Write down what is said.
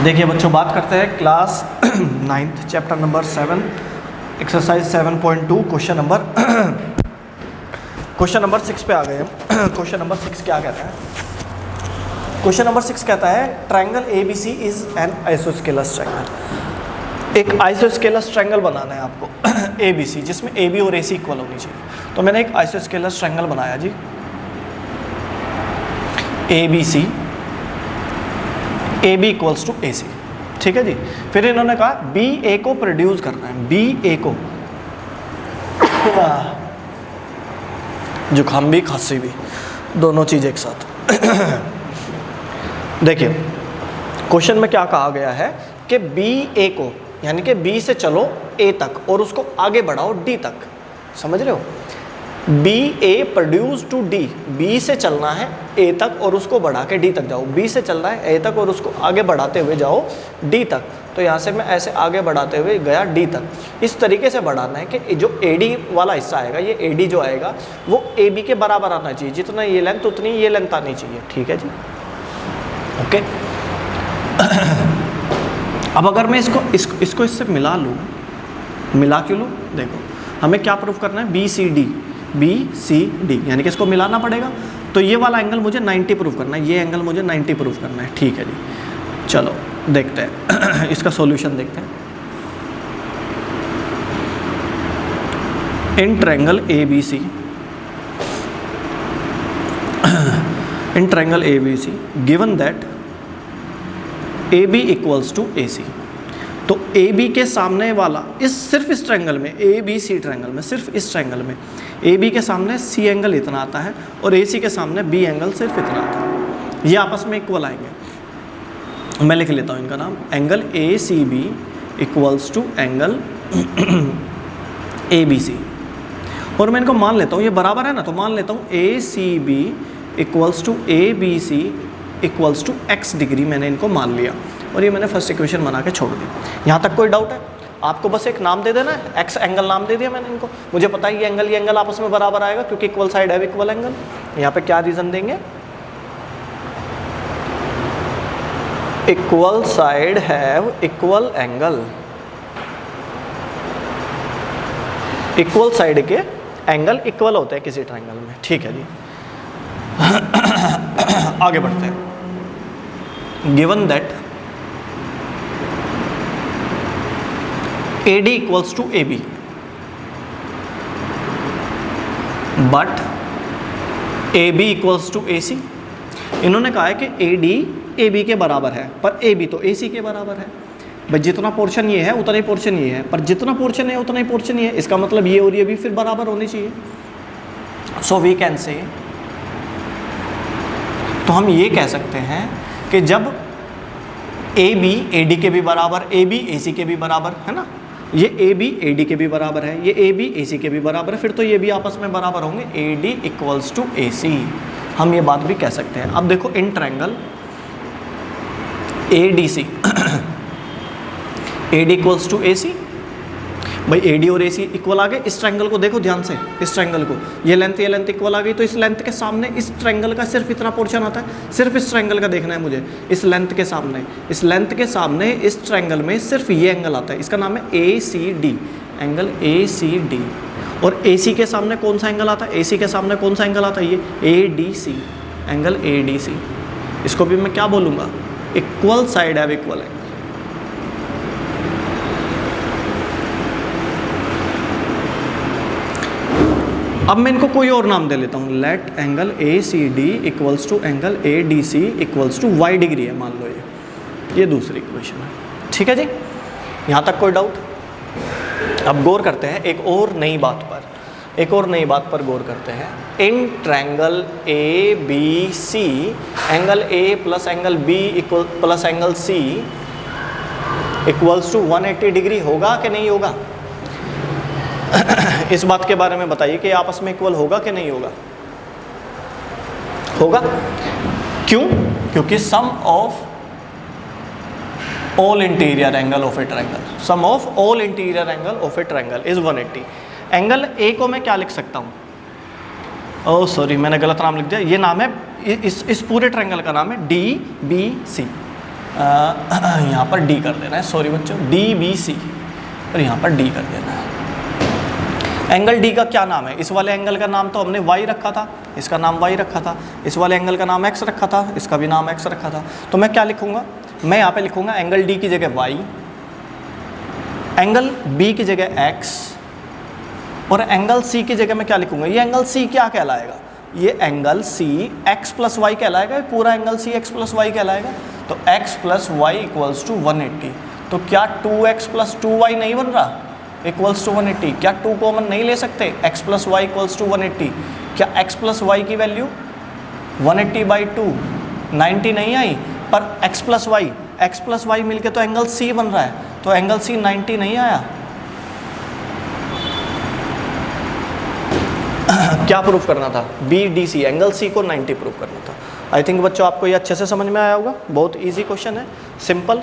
देखिए बच्चों, बात करते हैं class 9th chapter number 7 exercise 7.2 question number 6 पे आ गए हम। क्वेश्चन नंबर 6 क्या कहता है? क्वेश्चन नंबर 6 कहता है triangle ABC is an isosceles triangle. एक आइसोस्केलस ट्रायंगल बनाना है आपको ABC, जिसमें AB और AC इक्वल होनी चाहिए। तो मैंने एक आइसोस्केलस ट्रायंगल बनाया जी, ABC, AB equals to AC, ठीक है जी। फिर इन्होंने कहा BA को प्रोड्यूस करना है, BA को जुकाम भी खांसी भी दोनों चीज़ एक साथ। देखिए क्वेश्चन में क्या कहा गया है कि BA को, यानी कि B से चलो A तक और उसको आगे बढ़ाओ D तक, समझ रहे हो? BA produce to D, B से चलना है A तक और उसको बढ़ा के D तक जाओ। B से चलना है A तक और उसको आगे बढ़ाते हुए जाओ D तक। तो यहाँ से मैं ऐसे आगे बढ़ाते हुए गया D तक। इस तरीके से बढ़ाना है कि जो AD वाला हिस्सा आएगा, ये AD जो आएगा वो AB के बराबर आना चाहिए। जितना ये लेंथ उतनी ये लेंथ आनी चाहिए, ठीक है जी, ओके। अब अगर मैं इसको इससे मिला लूँ, मिला क्यों लूँ? देखो हमें क्या प्रूफ करना है, BCD, यानी कि इसको मिलाना पड़ेगा। तो ये वाला एंगल मुझे 90 प्रूफ करना है, ये एंगल मुझे 90 प्रूफ करना है, ठीक है जी। चलो देखते हैं इसका सॉल्यूशन देखते हैं। In triangle ABC given that AB equals to AC। तो AB के सामने वाला सिर्फ इस ट्रायंगल में, ABC ट्रायंगल में, सिर्फ इस ट्रायंगल में AB के सामने C एंगल इतना आता है और AC के सामने B एंगल सिर्फ इतना आता है। ये आपस में इक्वल आएंगे। मैं लिख लेता हूँ इनका नाम, angle ACB equals to angle ABC। और मैं इनको मान लेता हूँ, ये बराबर है ना, तो मान लेता हूँ ACB equals to ABC equals to x degree. मैंने इनको मान लिया और ये मैंने फर्स्ट इक्वेशन बना के छोड़ दी। यहाँ तक कोई डाउट है? आपको बस एक नाम दे देना है, x एंगल नाम दे दिया मैंने इनको। मुझे पता है ये एंगल आपस में बराबर आएगा क्योंकि इक्वल साइड है, इक्वल एंगल। यहाँ पे क्या रीज़न देंगे? Equal side have equal angle, equal side के एंगल इक्वल होते हैं किसी ट्रायंगल में, ठीक है जी। आगे बढ़ते हैं। Given that AD equals to AB but AB equals to AC। इन्होंने कहा है कि AD AB के बराबर है, पर AB तो AC के बराबर है। भाई जितना पोर्शन ये है उतना ही पोर्शन ये है, पर जितना पोर्शन है उतना ही पोर्शन ये है। इसका मतलब ये और ये भी फिर बराबर होनी चाहिए। सो वी कैन से, तो हम ये कह सकते हैं कि जब AB AD के भी बराबर, AB AC के भी बराबर है ना, ये AB AD के भी बराबर है, ये AB AC के भी बराबर है, फिर तो ये भी आपस में बराबर होंगे, AD इक्वल्स टू AC। हम ये बात भी कह सकते हैं। अब देखो in triangle ADC AD equals to AC। भाई AD और AC इक्वल आ गए। इस ट्रायंगल को देखो ध्यान से, इस ट्रायंगल को, ये लेंथ इक्वल आ गई। तो इस लेंथ के सामने इस ट्रायंगल का सिर्फ इतना पोर्शन आता है, सिर्फ इस ट्रायंगल का देखना है मुझे। इस लेंथ के सामने, इस लेंथ के सामने इस ट्रायंगल में सिर्फ ये एंगल आता है, इसका नाम है ACD, एंगल ACD। और AC के सामने कौन सा एंगल आता है? AC के सामने कौन सा एंगल आता है? ये ADC, एंगल ADC। इसको भी मैं क्या बोलूँगा? इक्वल साइड है, इक्वल एंगल। अब मैं इनको कोई और नाम दे लेता हूँ। Let angle ACD equals to angle ADC equals to y degree है, मान लो ये दूसरी इक्वेशन है, ठीक है जी। यहाँ तक कोई डाउट? अब गौर करते हैं एक और नई बात पर, गौर करते हैं। In triangle ABC angle A plus angle B equal plus angle C equals to 180 degree होगा कि नहीं होगा? इस बात के बारे में बताइए कि आपस में इक्वल होगा कि नहीं होगा? होगा। क्यों? क्योंकि sum of all interior angle of a triangle, sum of all interior angle of a triangle is 180। Angle A को मैं क्या लिख सकता हूँ? ओह सॉरी, मैंने गलत नाम लिख दिया। ये नाम है, इस पूरे ट्रायंगल का नाम है DBC। यहाँ पर डी कर देना है, सॉरी बच्चों, डी बी सी और यहाँ पर डी कर देना है। एंगल डी का क्या नाम है? इस वाले एंगल का नाम तो हमने वाई रखा था, इसका नाम वाई रखा था, इस वाले एंगल का नाम एक्स रखा था, इसका भी नाम एक्स रखा था। तो मैं क्या लिखूंगा? मैं यहाँ पे लिखूंगा एंगल डी की जगह वाई, एंगल बी की जगह एक्स और एंगल सी की जगह मैं क्या लिखूंगा? ये एंगल सी क्या कहलाएगा? ये angle C x plus y कहलाएगा, पूरा angle C x plus y कहलाएगा। तो x plus y equals to 180। तो क्या 2x प्लस 2y नहीं बन रहा इक्वल्स टू 180? क्या 2 कॉमन नहीं ले सकते? x plus y equals to 180। क्या x प्लस वाई की वैल्यू 180/2 90 नहीं आई, पर x प्लस वाई मिलके तो एंगल C बन रहा है, तो एंगल C 90 नहीं आया। क्या प्रूफ करना था? BDC एंगल C को 90 प्रूफ करना था। आई थिंक बच्चों आपको ये अच्छे से समझ में आया होगा। बहुत इजी क्वेश्चन है, सिंपल।